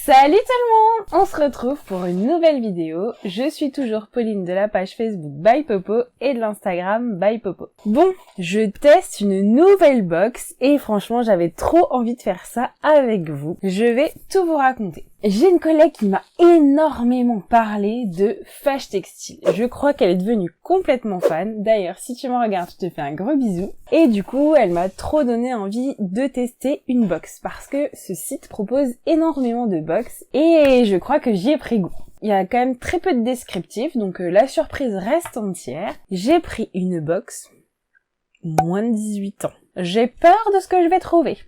Salut tout le monde! On se retrouve pour une nouvelle vidéo. Je suis toujours Pauline de la page Facebook By Popo et de l'Instagram By Popo. Bon, je teste une nouvelle box et franchement j'avais trop envie de faire ça avec vous. Je vais tout vous raconter. J'ai une collègue qui m'a énormément parlé de Fâche Textile. Je crois qu'elle est devenue complètement fan. D'ailleurs, si tu me regardes, je te fais un gros bisou. Et du coup, elle m'a trop donné envie de tester une box parce que ce site propose énormément de box et je crois que j'y ai pris goût. Il y a quand même très peu de descriptifs, donc la surprise reste entière. J'ai pris une box moins de 18 ans. J'ai peur de ce que je vais trouver.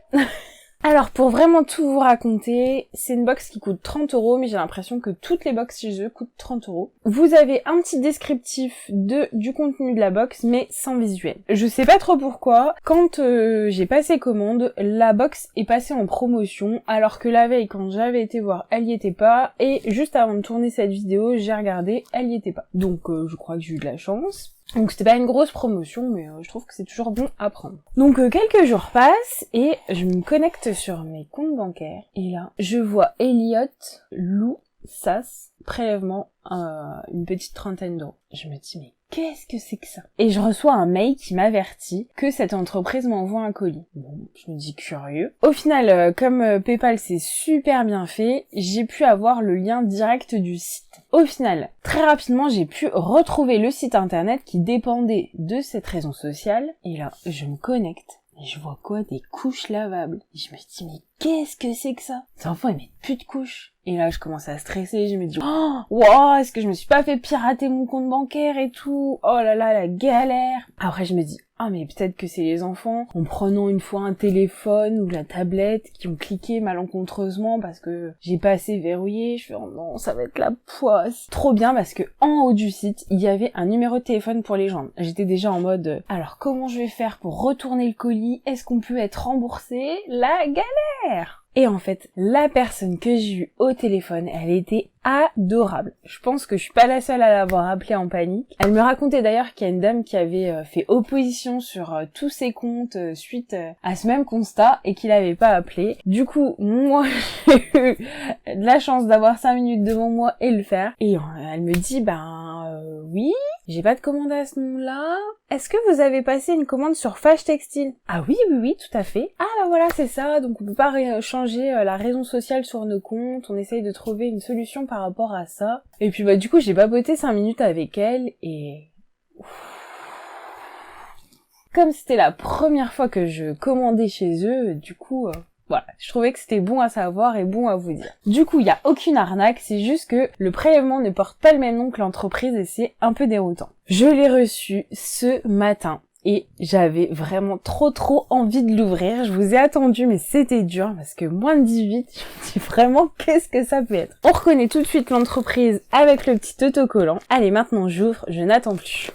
Alors pour vraiment tout vous raconter, c'est une box qui coûte 30 €, mais j'ai l'impression que toutes les box chez eux coûtent 30 €. Vous avez un petit descriptif du contenu de la box, mais sans visuel. Je sais pas trop pourquoi, quand j'ai passé commande, la box est passée en promotion, alors que la veille quand j'avais été voir, elle y était pas, et juste avant de tourner cette vidéo, j'ai regardé, elle y était pas. Donc je crois que j'ai eu de la chance. Donc c'était pas une grosse promotion, mais je trouve que c'est toujours bon à prendre. Donc quelques jours passent et je me connecte sur mes comptes bancaires et là je vois Elliot, Lou, Sas, prélèvement une petite trentaine d'euros. Je me dis mais qu'est-ce que c'est que ça? Et je reçois un mail qui m'avertit que cette entreprise m'envoie un colis. Bon, je me dis curieux. Au final, comme PayPal c'est super bien fait, j'ai pu avoir le lien direct du site. Au final, très rapidement, j'ai pu retrouver le site internet qui dépendait de cette raison sociale. Et là, je me connecte. Et je vois quoi? Des couches lavables. Et je me dis, mais qu'est-ce que c'est que ça? Ces enfants, ils mettent plus de couches. Et là, je commence à stresser. Je me dis, oh, wow, est-ce que je me suis pas fait pirater mon compte bancaire et tout? Oh là là, la galère. Après, je me dis, ah, mais peut-être que c'est les enfants, en prenant une fois un téléphone ou la tablette, qui ont cliqué malencontreusement parce que j'ai pas assez verrouillé. Je fais, oh non, ça va être la poisse. Trop bien parce que en haut du site, il y avait un numéro de téléphone pour les gens. J'étais déjà en mode, alors comment je vais faire pour retourner le colis? Est-ce qu'on peut être remboursé? La galère! Et en fait, la personne que j'ai eue au téléphone, elle était adorable. Je pense que je suis pas la seule à l'avoir appelée en panique. Elle me racontait d'ailleurs qu'il y a une dame qui avait fait opposition sur tous ses comptes suite à ce même constat et qu'il avait pas appelé. Du coup, moi, j'ai eu de la chance d'avoir 5 minutes devant moi et le faire. Et elle me dit, oui, j'ai pas de commande à ce nom-là. Est-ce que vous avez passé une commande sur Fâche Textile? Ah oui, tout à fait. Ah bah voilà, c'est ça. Donc on peut pas changer la raison sociale sur nos comptes. On essaye de trouver une solution par rapport à ça. Et puis du coup, j'ai papoté 5 minutes avec elle et... Comme c'était la première fois que je commandais chez eux, du coup... Voilà, je trouvais que c'était bon à savoir et bon à vous dire. Du coup, il n'y a aucune arnaque, c'est juste que le prélèvement ne porte pas le même nom que l'entreprise et c'est un peu déroutant. Je l'ai reçu ce matin et j'avais vraiment trop envie de l'ouvrir. Je vous ai attendu, mais c'était dur parce que moins de 18, je me dis vraiment qu'est-ce que ça peut être. On reconnaît tout de suite l'entreprise avec le petit autocollant. Allez, maintenant j'ouvre, je n'attends plus.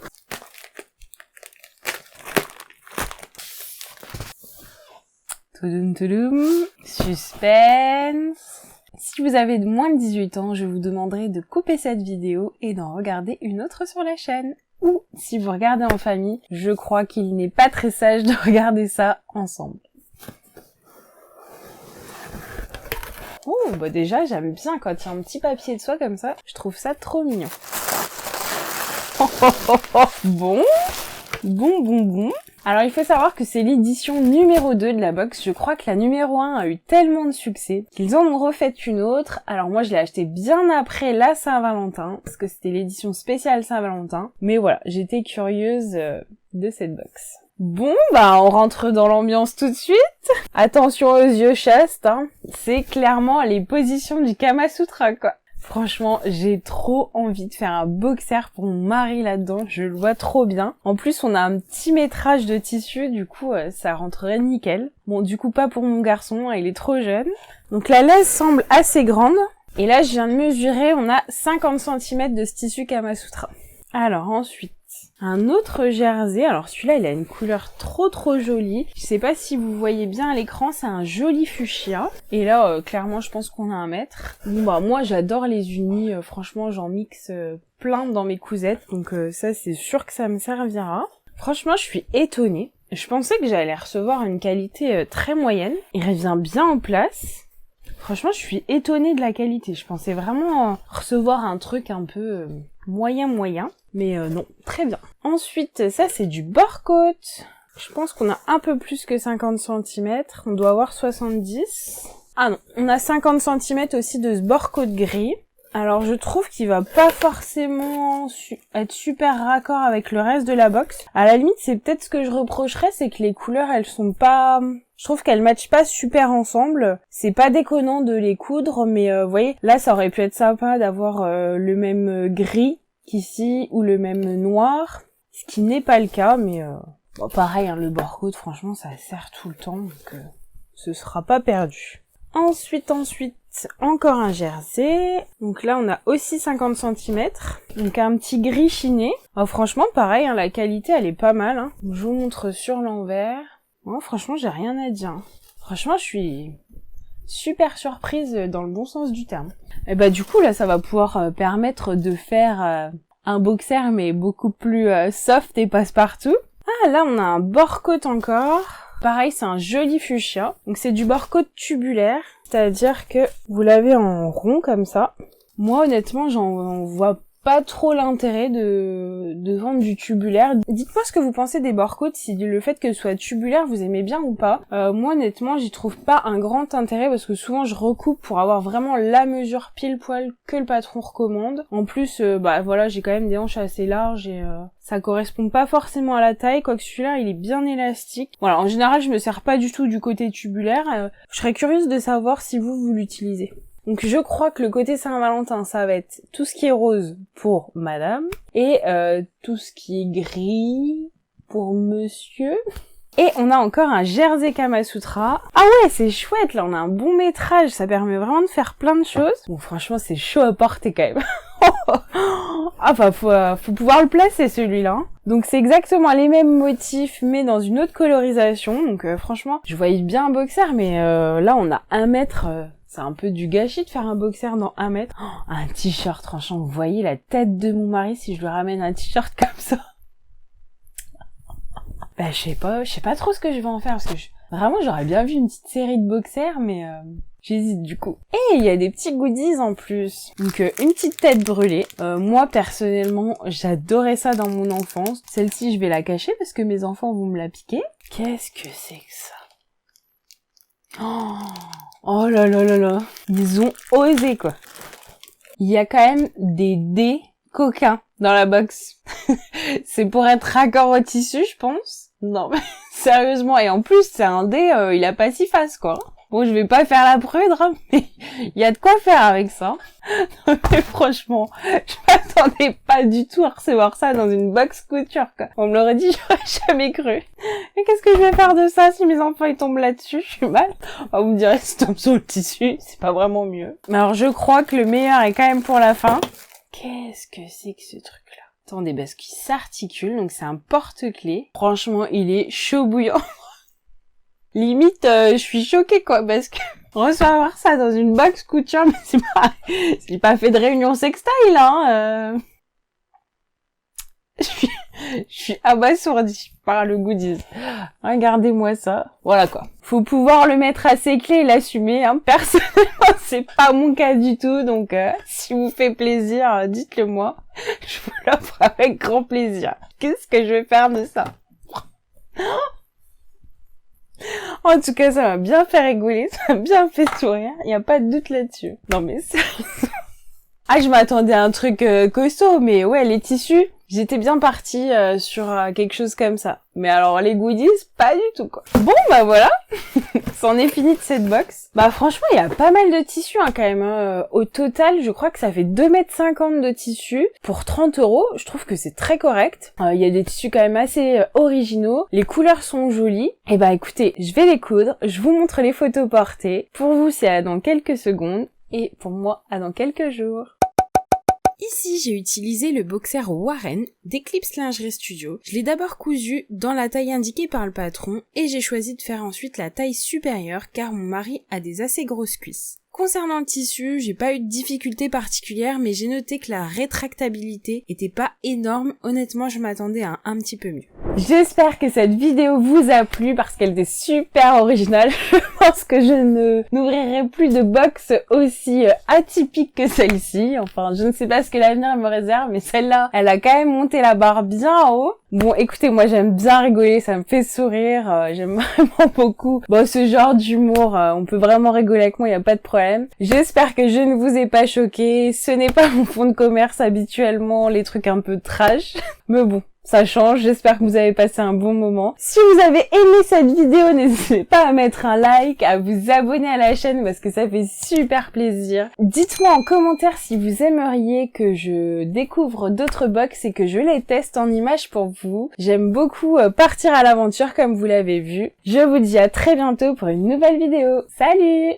Suspense. Si vous avez moins de 18 ans, je vous demanderai de couper cette vidéo et d'en regarder une autre sur la chaîne. Ou, si vous regardez en famille, je crois qu'il n'est pas très sage de regarder ça ensemble. Oh, déjà, j'aime bien quand il y a un petit papier de soie comme ça. Je trouve ça trop mignon. Bon. Alors il faut savoir que c'est l'édition numéro 2 de la box. Je crois que la numéro 1 a eu tellement de succès qu'ils en ont refait une autre. Alors moi je l'ai acheté bien après la Saint-Valentin, parce que c'était l'édition spéciale Saint-Valentin. Mais voilà, j'étais curieuse de cette box. Bon, on rentre dans l'ambiance tout de suite. Attention aux yeux chastes, hein. C'est clairement les positions du Kama Sutra, quoi. Franchement, j'ai trop envie de faire un boxer pour mon mari là-dedans, je le vois trop bien. En plus, on a un petit métrage de tissu, du coup, ça rentrerait nickel. Bon, du coup, pas pour mon garçon, il est trop jeune. Donc la laisse semble assez grande. Et là, je viens de mesurer, on a 50 cm de ce tissu Kama Sutra. Alors ensuite, un autre jersey. Alors celui-là, il a une couleur trop jolie. Je sais pas si vous voyez bien à l'écran, c'est un joli fuchsia. Et là, clairement, je pense qu'on a un mètre. Bon, moi, j'adore les unis. Franchement, j'en mixe plein dans mes cousettes. Donc ça, c'est sûr que ça me servira. Franchement, je suis étonnée. Je pensais que j'allais recevoir une qualité très moyenne. Il revient bien en place. Franchement, je suis étonnée de la qualité. Je pensais vraiment recevoir un truc un peu moyen. Mais non, très bien. Ensuite, ça c'est du bord-coat. Je pense qu'on a un peu plus que 50 cm. On doit avoir 70. Ah non, on a 50 cm aussi de ce bord-coat gris. Alors je trouve qu'il va pas forcément être super raccord avec le reste de la box. À la limite, c'est peut-être ce que je reprocherais, c'est que les couleurs, elles sont pas... Je trouve qu'elles matchent pas super ensemble. C'est pas déconnant de les coudre, mais vous voyez, là ça aurait pu être sympa d'avoir le même gris qu'ici, ou le même noir, ce qui n'est pas le cas, mais bon, pareil, hein, le bord-coat, franchement, ça sert tout le temps, donc ce sera pas perdu. Ensuite, encore un jersey. Donc là, on a aussi 50 cm. Donc un petit gris chiné. Oh, franchement, pareil, hein, la qualité, elle est pas mal. Hein. Je vous montre sur l'envers. Oh, franchement, j'ai rien à dire. Franchement, je suis super surprise dans le bon sens du terme. Et bah du coup, là, ça va pouvoir permettre de faire un boxer, mais beaucoup plus soft et passe-partout. Ah, là, on a un bord-coat encore. Pareil, c'est un joli fuchsia. Donc c'est du bord-coat tubulaire, c'est-à-dire que vous l'avez en rond comme ça. Moi honnêtement, j'en vois pas trop l'intérêt de vendre du tubulaire. Dites-moi ce que vous pensez des bord-coats, si le fait que ce soit tubulaire vous aimez bien ou pas. Moi honnêtement, j'y trouve pas un grand intérêt parce que souvent je recoupe pour avoir vraiment la mesure pile poil que le patron recommande. En plus, bah voilà, j'ai quand même des hanches assez larges et ça correspond pas forcément à la taille, quoique celui-là il est bien élastique. Voilà, en général je me sers pas du tout du côté tubulaire. Je serais curieuse de savoir si vous l'utilisez. Donc je crois que le côté Saint-Valentin, ça va être tout ce qui est rose pour madame et tout ce qui est gris pour monsieur. Et on a encore un jersey Kamasutra. Ah ouais, c'est chouette, là on a un bon métrage, ça permet vraiment de faire plein de choses. Bon franchement c'est chaud à porter quand même. Ah bah faut pouvoir le placer celui-là. Donc c'est exactement les mêmes motifs mais dans une autre colorisation. Donc franchement, je voyais bien un boxer mais là on a 1 mètre... C'est un peu du gâchis de faire un boxer dans 1 mètre. Oh, un t-shirt, franchement, vous voyez la tête de mon mari si je lui ramène un t-shirt comme ça. Bah, je sais pas trop ce que je vais en faire parce que vraiment, j'aurais bien vu une petite série de boxers, mais j'hésite du coup. Et il y a des petits goodies en plus. Donc, une petite tête brûlée. Moi, personnellement, j'adorais ça dans mon enfance. Celle-ci, je vais la cacher parce que mes enfants vont me la piquer. Qu'est-ce que c'est que ça? Oh là là là là, ils ont osé quoi. Il y a quand même des dés coquins dans la box. C'est pour être raccord au tissu, je pense. Non mais sérieusement, et en plus c'est un dé, il a pas 6 faces quoi. Bon, je vais pas faire la prude, hein, mais il y a de quoi faire avec ça. Non, mais franchement, je m'attendais pas du tout à recevoir ça dans une box couture, quoi. On me l'aurait dit, j'aurais jamais cru. Mais qu'est-ce que je vais faire de ça si mes enfants ils tombent là-dessus? Je suis mal. Ah, vous me direz, si tombe sur le tissu, c'est pas vraiment mieux. Mais alors, je crois que le meilleur est quand même pour la fin. Qu'est-ce que c'est que ce truc-là? Attendez, parce qu'il s'articule, donc c'est un porte-clés. Franchement, il est chaud bouillant. Limite, je suis choquée quoi, parce que recevoir ça dans une box couture, mais c'est pas fait de réunion sextile, hein. Je suis abasourdie par le goodies. Regardez-moi ça. Voilà quoi. Faut pouvoir le mettre à ses clés et l'assumer, hein. Personnellement, c'est pas mon cas du tout, donc si vous fait plaisir, dites-le moi. Je vous l'offre avec grand plaisir. Qu'est-ce que je vais faire de ça? En tout cas, ça m'a bien fait rigoler, ça m'a bien fait sourire, il n'y a pas de doute là-dessus. Non mais sérieusement. Ah, je m'attendais à un truc costaud, mais ouais, les tissus, j'étais bien partie sur quelque chose comme ça. Mais alors les goodies, pas du tout quoi. Bon bah voilà, c'en est fini de cette box. Bah franchement, il y a pas mal de tissus hein, quand même. Hein. Au total, je crois que ça fait 2,50 m de tissu pour 30 €. Je trouve que c'est très correct. Il y a des tissus quand même assez originaux. Les couleurs sont jolies. Et bah écoutez, je vais les coudre. Je vous montre les photos portées. Pour vous, c'est dans quelques secondes. Et pour moi, à dans quelques jours. Ici, j'ai utilisé le boxer Warren d'Eclipse Lingerie Studio. Je l'ai d'abord cousu dans la taille indiquée par le patron et j'ai choisi de faire ensuite la taille supérieure car mon mari a des assez grosses cuisses. Concernant le tissu, j'ai pas eu de difficulté particulière, mais j'ai noté que la rétractabilité était pas énorme. Honnêtement, je m'attendais à un petit peu mieux. J'espère que cette vidéo vous a plu parce qu'elle était super originale. Je pense que je n'ouvrirai plus de box aussi atypique que celle-ci. Enfin, je ne sais pas ce que l'avenir me réserve, mais celle-là, elle a quand même monté la barre bien en haut. Bon, écoutez, moi j'aime bien rigoler, ça me fait sourire, j'aime vraiment beaucoup ce genre d'humour, on peut vraiment rigoler avec moi, il n'y a pas de problème. J'espère que je ne vous ai pas choqué, ce n'est pas mon fond de commerce habituellement, les trucs un peu trash, mais bon. Ça change, j'espère que vous avez passé un bon moment. Si vous avez aimé cette vidéo, n'hésitez pas à mettre un like, à vous abonner à la chaîne parce que ça fait super plaisir. Dites-moi en commentaire si vous aimeriez que je découvre d'autres box et que je les teste en images pour vous. J'aime beaucoup partir à l'aventure comme vous l'avez vu. Je vous dis à très bientôt pour une nouvelle vidéo. Salut!